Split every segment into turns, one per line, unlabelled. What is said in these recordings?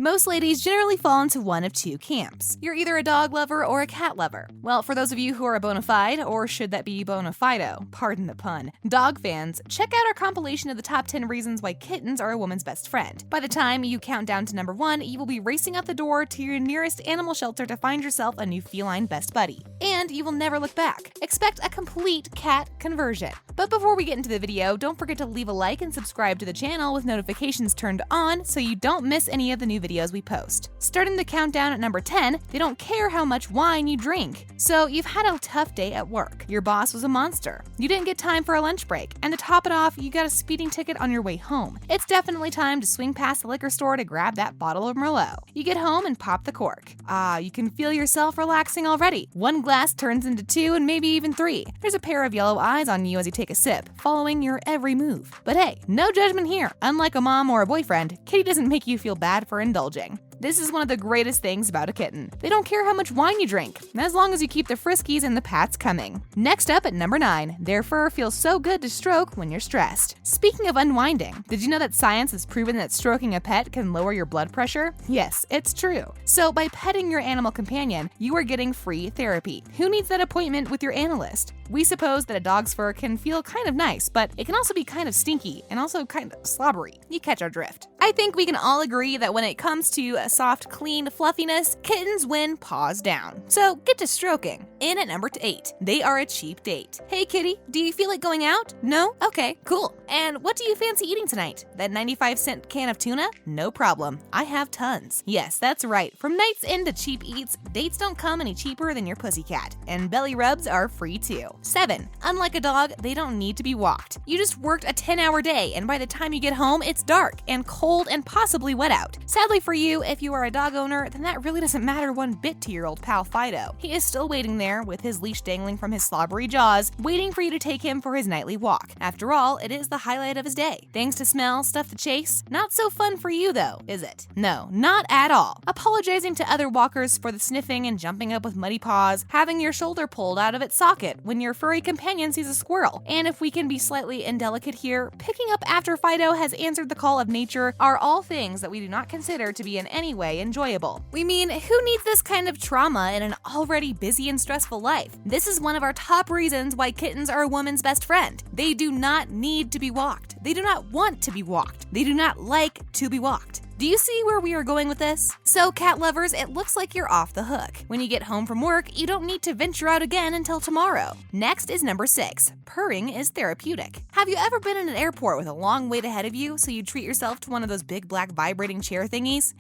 Most ladies generally fall into one of two camps. You're either a dog lover or a cat lover. Well, for those of you who are bona fide, or should that be bona fido, pardon the pun, dog fans, check out our compilation of the top 10 reasons why kittens are a woman's best friend. By the time you count down to number 1, you will be racing out the door to your nearest animal shelter to find yourself a new feline best buddy. And you will never look back. Expect a complete cat conversion. But before we get into the video, don't forget to leave a like and subscribe to the channel with notifications turned on so you don't miss any of the new videos we post. Starting the countdown at number 10, they don't care how much wine you drink. So you've had a tough day at work. Your boss was a monster. You didn't get time for a lunch break. And to top it off, you got a speeding ticket on your way home. It's definitely time to swing past the liquor store to grab that bottle of Merlot. You get home and pop the cork. You can feel yourself relaxing already. One glass turns into 2 and maybe even 3. There's a pair of yellow eyes on you as you take a sip, following your every move. But hey, no judgment here. Unlike a mom or a boyfriend, Kitty doesn't make you feel bad for indulging. This is one of the greatest things about a kitten. They don't care how much wine you drink, as long as you keep the friskies and the pats coming. Next up at number 9, their fur feels so good to stroke when you're stressed. Speaking of unwinding, did you know that science has proven that stroking a pet can lower your blood pressure? Yes, it's true. So by petting your animal companion, you are getting free therapy. Who needs that appointment with your analyst? We suppose that a dog's fur can feel kind of nice, but it can also be kind of stinky and also kind of slobbery. You catch our drift. I think we can all agree that when it comes to a soft, clean fluffiness, kittens win paws down. So get to stroking. In at number 8, they are a cheap date. Hey kitty, do you feel like going out? No? Okay, cool. And what do you fancy eating tonight? That 95-cent can of tuna? No problem. I have tons. Yes, that's right. From nights in to cheap eats, dates don't come any cheaper than your pussycat. And belly rubs are free too. 7, unlike a dog, they don't need to be walked. You just worked a 10-hour day, and by the time you get home, it's dark and cold and possibly wet out. Sadly for you, if you are a dog owner, then that really doesn't matter one bit to your old pal Fido. He is still waiting there with his leash dangling from his slobbery jaws, waiting for you to take him for his nightly walk. After all, it is the highlight of his day. Things to smell, stuff to chase. Not so fun for you though, is it? No, not at all. Apologizing to other walkers for the sniffing and jumping up with muddy paws, having your shoulder pulled out of its socket when your furry companion sees a squirrel. And if we can be slightly indelicate here, picking up after Fido has answered the call of nature are all things that we do not consider to be in any way enjoyable. We mean, who needs this kind of trauma in an already busy and stressful life? This is one of our top reasons why kittens are a woman's best friend. They do not need to be walked. They do not want to be walked. They do not like to be walked. Do you see where we are going with this? So cat lovers, it looks like you're off the hook. When you get home from work, you don't need to venture out again until tomorrow. Next is number 6. Purring is therapeutic. Have you ever been in an airport with a long wait ahead of you, so you treat yourself to one of those big black vibrating chair thingies?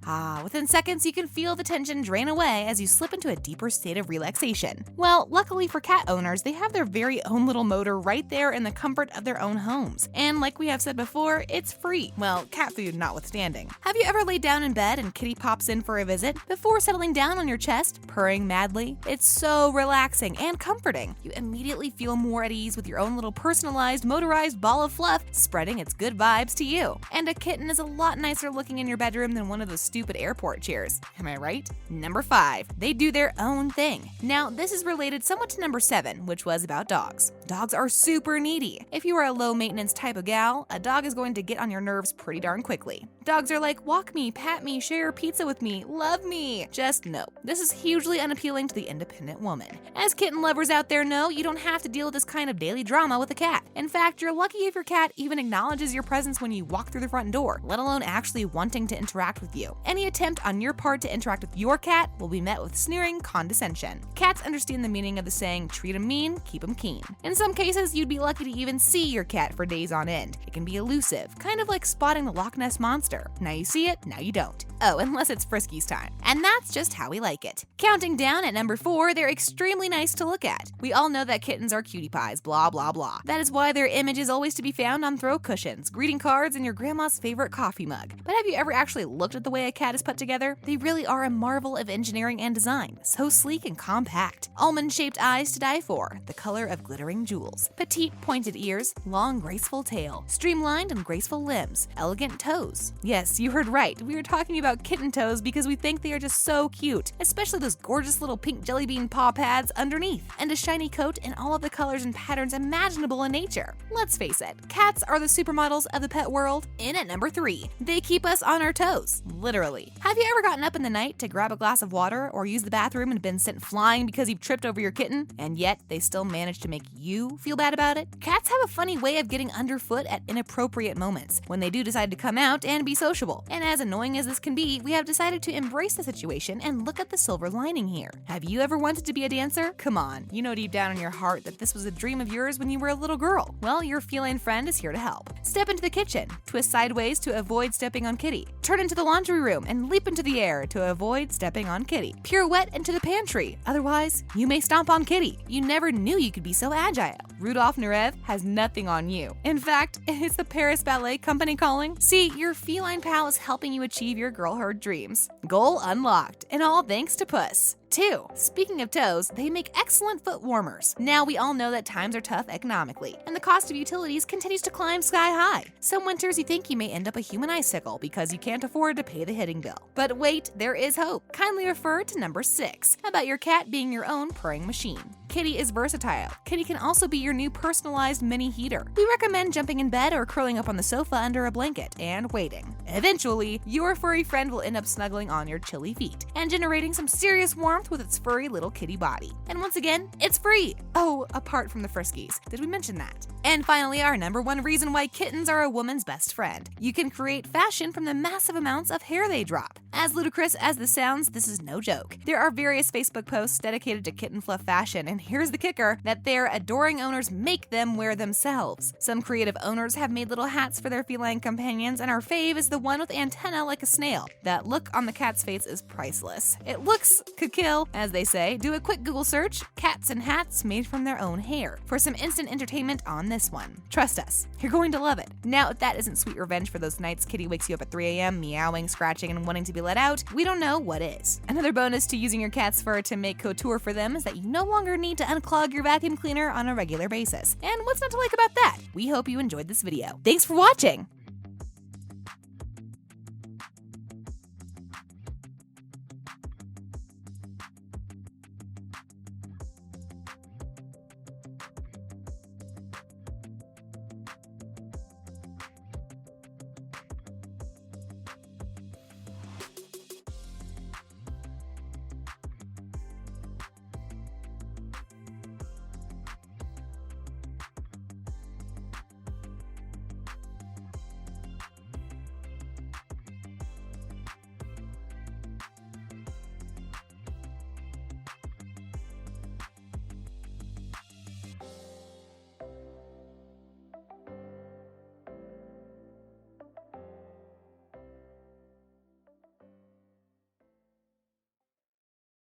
Within seconds you can feel the tension drain away as you slip into a deeper state of relaxation. Well, luckily for cat owners, they have their very own little motor right there in the comfort of their own homes. And like we have said before, it's free. Well, cat food notwithstanding. Have you ever laid down in bed and kitty pops in for a visit? Before settling down on your chest, purring madly? It's so relaxing and comforting. You immediately feel more at ease with your own little personalized, motorized ball of fluff spreading its good vibes to you. And a kitten is a lot nicer looking in your bedroom than one of those stupid airport chairs. Am I right? Number 5, they do their own thing. Now, this is related somewhat to number 7, which was about dogs. Dogs are super needy. If you are a low maintenance type of gal, a dog is going to get on your nerves pretty darn quickly. Dogs are like, walk me, pat me, share pizza with me, love me. Just no. This is hugely unappealing to the independent woman. As kitten lovers out there know, you don't have to deal with this kind of daily drama with a cat. In fact, you're lucky if your cat even acknowledges your presence when you walk through the front door, let alone actually wanting to interact with you. Any attempt on your part to interact with your cat will be met with sneering condescension. Cats understand the meaning of the saying, treat 'em mean, keep 'em keen. In some cases, you'd be lucky to even see your cat for days on end. It can be elusive, kind of like spotting the Loch Ness Monster. Now you see it, now you don't. Oh, unless it's Frisky's time. And that's just how we like it. Counting down at number 4, they're extremely nice to look at. We all know that kittens are cutie pies, blah blah blah. That is why their image is always to be found on throw cushions, greeting cards, and your grandma's favorite coffee mug. But have you ever actually looked at the way a cat is put together? They really are a marvel of engineering and design. So sleek and compact. Almond-shaped eyes to die for, the color of glittering jewels. Petite, pointed ears, long, graceful tail, streamlined and graceful limbs, elegant toes. Yes, you heard right. We are talking about kitten toes because we think they are just so cute, especially those gorgeous little pink jelly bean paw pads underneath, and a shiny coat in all of the colors and patterns imaginable in nature. Let's face it, cats are the supermodels of the pet world. In at number 3, they keep us on our toes, literally. Have you ever gotten up in the night to grab a glass of water or use the bathroom and been sent flying because you've tripped over your kitten, and yet they still manage to make you feel bad about it? Cats have a funny way of getting underfoot at inappropriate moments when they do decide to come out and be sociable. And as annoying as this can be, we have decided to embrace the situation and look at the silver lining here. Have you ever wanted to be a dancer? Come on, you know deep down in your heart that this was a dream of yours when you were a little girl. Well, your feline friend is here to help. Step into the kitchen, twist sideways to avoid stepping on kitty. Turn into the laundry room and leap into the air to avoid stepping on kitty. Pirouette into the pantry, otherwise you may stomp on kitty. You never knew you could be so agile. Rudolf Nureyev has nothing on you. In fact, it's the Paris Ballet Company calling. See, your feline pal is helping you achieve your girlhood dreams. Goal unlocked, and all thanks to Puss. 2. Speaking of toes, they make excellent foot warmers. Now, we all know that times are tough economically, and the cost of utilities continues to climb sky high. Some winters you think you may end up a human icicle because you can't afford to pay the heating bill. But wait, there is hope. Kindly refer to number 6, about your cat being your own purring machine. Kitty is versatile. Kitty can also be your new personalized mini heater. We recommend jumping in bed or curling up on the sofa under a blanket and waiting. Eventually, your furry friend will end up snuggling on your chilly feet and generating some serious warmth with its furry little kitty body. And once again, it's free! Oh, apart from the friskies. Did we mention that? And finally, our number 1 reason why kittens are a woman's best friend. You can create fashion from the massive amounts of hair they drop. As ludicrous as this sounds, this is no joke. There are various Facebook posts dedicated to kitten fluff fashion, and here's the kicker, that their adoring owners make them wear themselves. Some creative owners have made little hats for their feline companions, and our fave is the one with antenna like a snail. That look on the cat's face is priceless. It looks could kill, as they say. Do a quick Google search, cats and hats made from their own hair, for some instant entertainment on this one. Trust us, you're going to love it. Now, if that isn't sweet revenge for those nights kitty wakes you up at 3 a.m. meowing, scratching, and wanting to be let out, we don't know what is. Another bonus to using your cat's fur to make couture for them is that you no longer need to unclog your vacuum cleaner on a regular basis. And what's not to like about that? We hope you enjoyed this video. Thanks for watching!